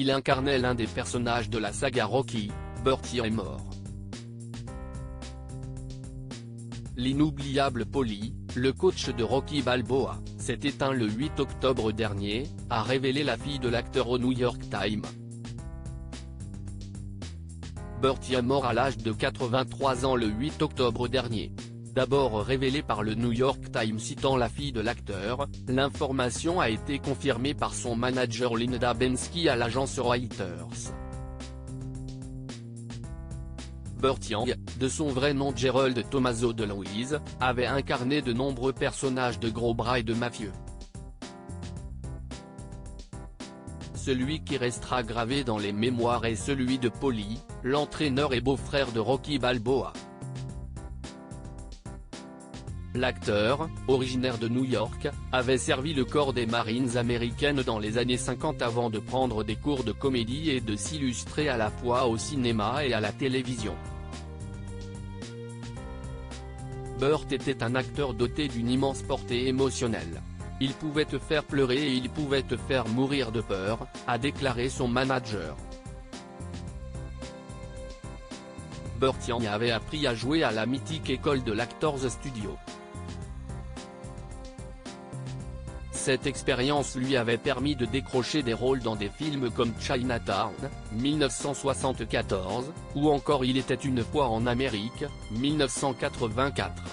il incarnait l'un des personnages de la saga Rocky. Burt Young est mort. L'inoubliable Paulie, le coach de Rocky Balboa, s'est éteint le 8 octobre dernier, a révélé la fille de l'acteur au New York Times. Burt Young est mort à l'âge de 83 ans le 8 octobre dernier. D'abord révélé par le New York Times citant la fille de l'acteur, l'information a été confirmée par son manager Linda Bensky à l'agence Reuters. Burt Young, de son vrai nom Gerald Tommaso DeLuise, avait incarné de nombreux personnages de gros bras et de mafieux. Celui qui restera gravé dans les mémoires est celui de Paulie, l'entraîneur et beau-frère de Rocky Balboa. L'acteur, originaire de New York, avait servi le corps des Marines américaines dans les années 50 avant de prendre des cours de comédie et de s'illustrer à la fois au cinéma et à la télévision. Burt était un acteur doté d'une immense portée émotionnelle. Il pouvait te faire pleurer et il pouvait te faire mourir de peur, a déclaré son manager. Burt Young avait appris à jouer à la mythique école de l'Actors Studio. Cette expérience lui avait permis de décrocher des rôles dans des films comme Chinatown, 1974, ou encore Il était une fois en Amérique, 1984.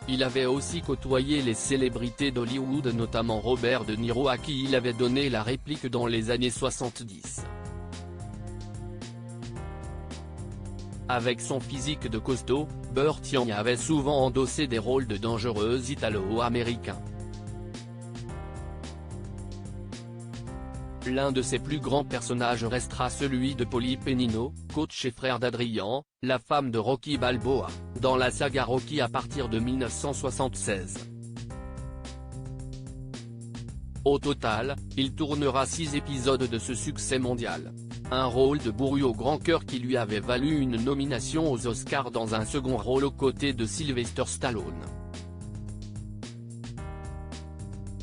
Il avait aussi côtoyé les célébrités d'Hollywood, notamment Robert De Niro à qui il avait donné la réplique dans les années 70. Avec son physique de costaud, Burt Young avait souvent endossé des rôles de dangereux italo-américains. L'un de ses plus grands personnages restera celui de Paulie Pennino, coach et frère d'Adrian, la femme de Rocky Balboa, dans la saga Rocky à partir de 1976. Au total, il tournera 6 épisodes de ce succès mondial. Un rôle de bourru au grand cœur qui lui avait valu une nomination aux Oscars dans un second rôle aux côtés de Sylvester Stallone.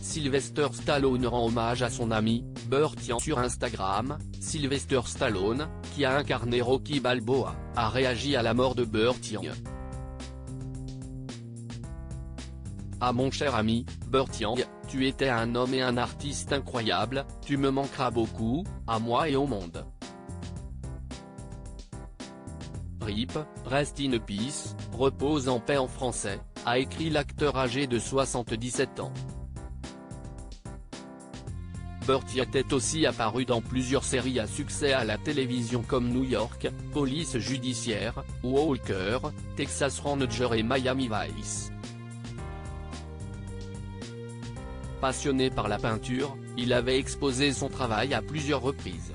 Sylvester Stallone rend hommage à son ami, Burt Young sur Instagram. Sylvester Stallone, qui a incarné Rocky Balboa, a réagi à la mort de Burt Young. Ah mon cher ami, Burt Young, tu étais un homme et un artiste incroyable, tu me manqueras beaucoup, à moi et au monde. RIP, Rest in Peace, repose en paix en français, a écrit l'acteur âgé de 77 ans. Burt Young était aussi apparu dans plusieurs séries à succès à la télévision comme New York, Police Judiciaire, Walker, Texas Ranger et Miami Vice. Passionné par la peinture, il avait exposé son travail à plusieurs reprises.